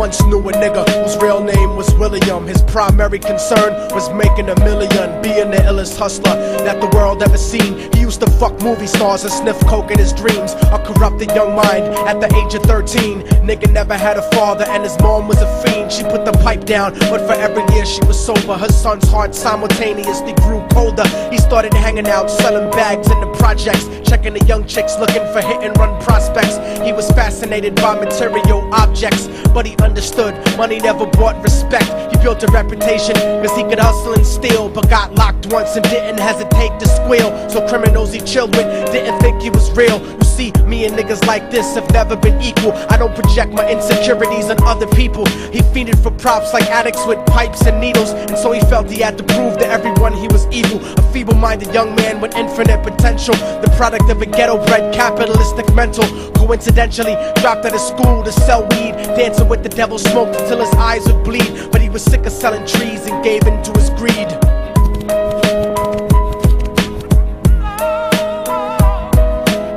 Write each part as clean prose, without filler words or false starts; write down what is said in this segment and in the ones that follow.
once knew a nigga whose real name was William. His primary concern was making $1 million, being the illest hustler that the world ever seen. He used to fuck movie stars and sniff coke in his dreams. A corrupted young mind at the age of 13. Nigga never had a father and his mom was a fiend. She put the pipe down, but for every year she was sober, her son's heart simultaneously grew colder. He started hanging out, selling bags in the projects, checking the young chicks looking for hit and run prospects. He was fascinated by material objects, but he understood money never brought respect. He built a reputation cause he could hustle and steal, but got locked once and didn't hesitate to squeal. So criminals he chilled with didn't think he was real. You see, me and niggas like this have never been equal. I don't project my insecurities on other people. He fiended for props like addicts with pipes and needles, and so he felt he had to prove to everyone he was evil. A feeble-minded young man with infinite potential, the product of a ghetto-bred capitalistic mental. Coincidentally, dropped out of school to sell weed, dancing with the devil, smoked until his eyes would bleed. But he was sick of selling trees and gave in to his greed.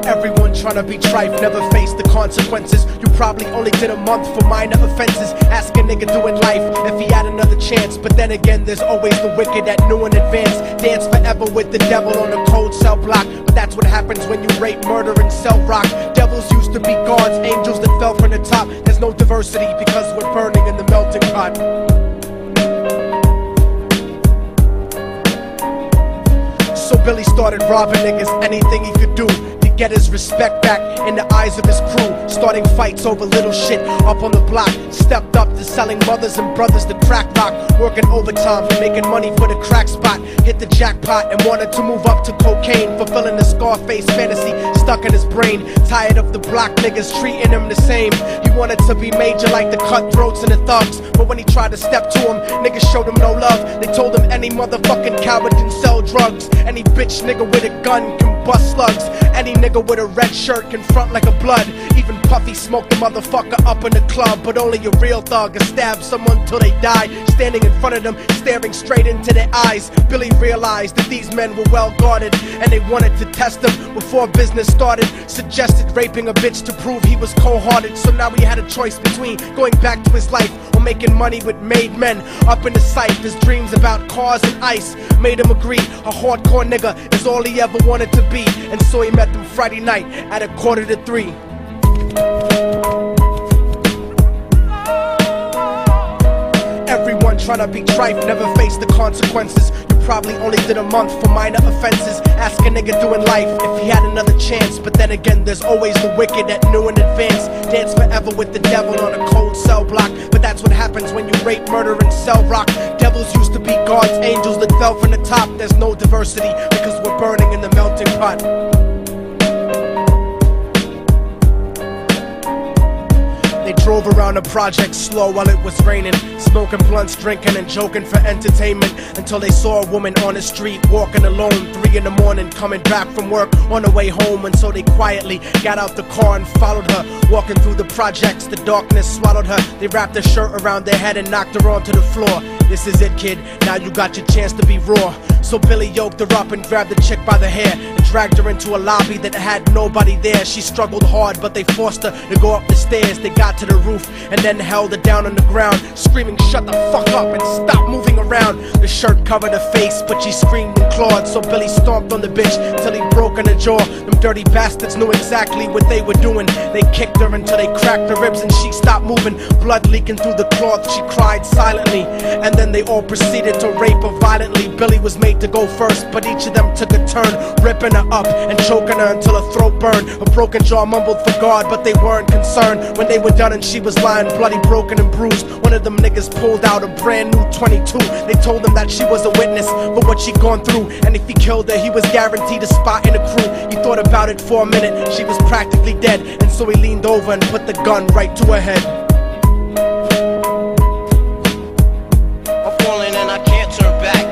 Everyone tryna be trife, never face the consequences. You probably only did a month for minor offenses. Ask a nigga doing life if he had another chance. But then again, there's always the wicked that knew in advance. Dance forever with the devil on a cold cell block. But that's what happens when you rape, murder, and sell rock. Devils used to be gods, angels that fell from the top. There's no diversity because we're burning in the melting pot. So Billy started robbing niggas, anything he could do to get his respect back in the eyes of his crew. Starting fights over little shit up on the block. Stepped up to selling mothers and brothers to crack rock. Working overtime, making money for the crack spot. Hit the jackpot and wanted to move up to cocaine, fulfilling the Scarface fantasy stuck in his brain. Tired of the block niggas treating him the same. He wanted to be major like the cutthroats and the thugs, but when he tried to step to him, niggas showed him no love. They told him any motherfucking coward can sell drugs. Any bitch nigga with a gun can bust slugs. Any nigga with a red shirt can front like a blood. Even Puffy smoked the motherfucker up in the club. But only a real thug can stab someone till they die. Standing in front of them, staring straight into their eyes, Billy realized that these men were well guarded, and they wanted to test him before business started. Suggested raping a bitch to prove he was cold-hearted. So now he had a choice between going back to his life or making money with made men. Up in the sight, his dreams about cars and ice made him agree a hardcore nigga is all he ever wanted to be. And so he met them Friday night at 2:45. Everyone tryna be trife, never face the consequences. You probably only did a month for minor offenses. Ask a nigga doing life if he had another chance. But then again, there's always the wicked that knew in advance. Dance forever with the devil on a cold cell block. But that's what happens when you rape, murder, and sell rock. Devils used to be gods, angels that fell from the top. There's no diversity because we're burning in the melting pot. They drove around the project slow while it was raining, smoking blunts, drinking and joking for entertainment, until they saw a woman on the street walking alone, 3 in the morning, coming back from work on the way home. And so they quietly got out the car and followed her. Walking through the projects, the darkness swallowed her. They wrapped her shirt around their head and knocked her onto the floor. This is it, kid, now you got your chance to be raw. So Billy yoked her up and grabbed the chick by the hair and dragged her into a lobby that had nobody there. She struggled hard, but they forced her to go up the stairs. They got to the roof and then held her down on the ground, screaming, "Shut the fuck up and stop moving around." The shirt covered her face, but she screamed and clawed. So Billy stomped on the bitch till he broke in her jaw. Them dirty bastards knew exactly what they were doing. They kicked her until they cracked her ribs and she stopped moving. Blood leaking through the cloth, she cried silently. And then they all proceeded to rape her violently. Billy was made to go first, but each of them took a turn, ripping her up and choking her until her throat burned. Her broken jaw mumbled for God, but they weren't concerned. When they were done and she was lying bloody, broken and bruised, one of them niggas pulled out a brand new 22. They told him that she was a witness for what she'd gone through, and if he killed her, he was guaranteed a spot in the crew. He thought about it for a minute, she was practically dead, and so he leaned over and put the gun right to her head. I'm falling and I can't turn back.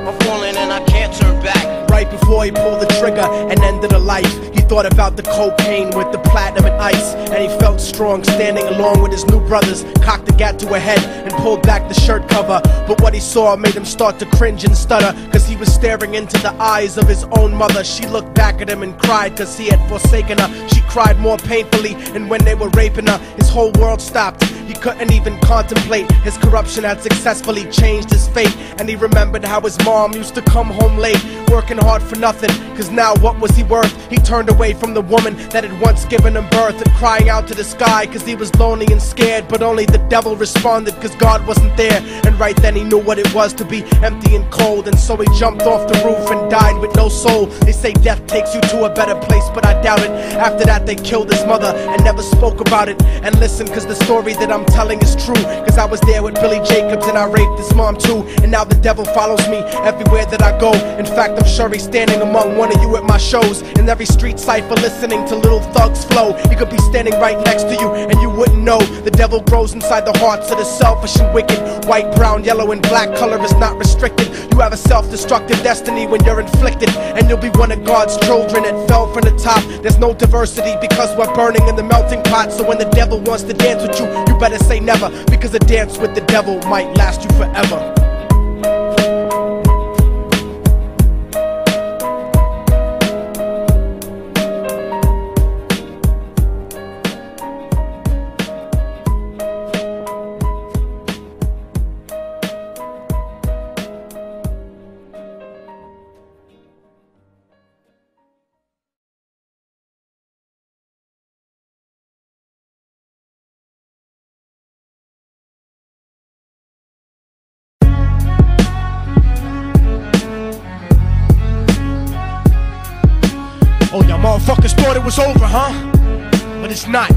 I'm falling and I can't turn back. Right before he pulled the trigger and ended her life, he thought about the cocaine with the platinum and ice, and he felt strong standing along with his new brothers. Cocked the gat to a head and pulled back the shirt cover, but what he saw made him start to cringe and stutter, cause he was staring into the eyes of his own mother. She looked back at him and cried cause he had forsaken her. She cried more painfully, and when they were raping her, his whole world stopped. He couldn't even contemplate. His corruption had successfully changed his fate, and he remembered how his mom used to come home late, working hard for nothing, cause now what was he worth? He turned away from the woman that had once given him birth, and crying out to the sky cause he was lonely and scared, but only the devil responded cause God wasn't there. And right then he knew what it was to be empty and cold, and so he jumped off the roof and died with no soul. They say death takes you to a better place, but I doubt it. After that they killed his mother and never spoke about it. And listen, cause the story that I'm telling is true, cause I was there with Billy Jacobs and I raped his mom too. And now the devil follows me everywhere that I go. In fact, I'm sure he's standing among one of you at my shows, in every street cipher listening to Little Thug's flow. He could be standing right next to you and you wouldn't know. The devil grows inside the hearts of the selfish and wicked. White, brown, yellow and black color is not restricted. You have a self-destructive destiny when you're inflicted, and you'll be one of God's children that fell from the top. There's no diversity because we're burning in the melting pot. So when the devil wants to dance with you, you better say never, because a dance with the devil might last you forever. Oh, y'all motherfuckers thought it was over, huh? But it's not.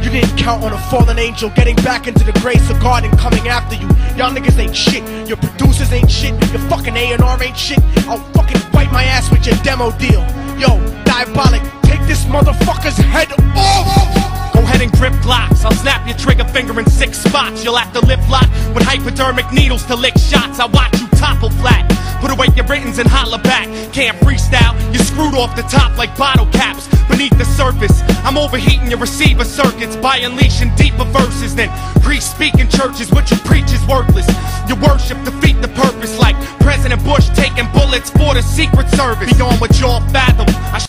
You didn't count on a fallen angel getting back into the grace of God and coming after you. Y'all niggas ain't shit. Your producers ain't shit. Your fucking A&R ain't shit. I'll fucking wipe my ass with your demo deal. Yo, Diabolic, take this motherfucker's head off! Go ahead and grip glocks. I'll snap your trigger finger in 6 spots. You'll have to lip lock with hypodermic needles to lick shots. I watch you topple flat. Put away your writtens and holler back. Can't freestyle, you're screwed off the top like bottle caps. Beneath the surface, I'm overheating your receiver circuits by unleashing deeper verses than priest speaking churches. What you preach is worthless. Your worship defeat the purpose, like President Bush taking bullets for the Secret Service. Beyond what y'all fathom, I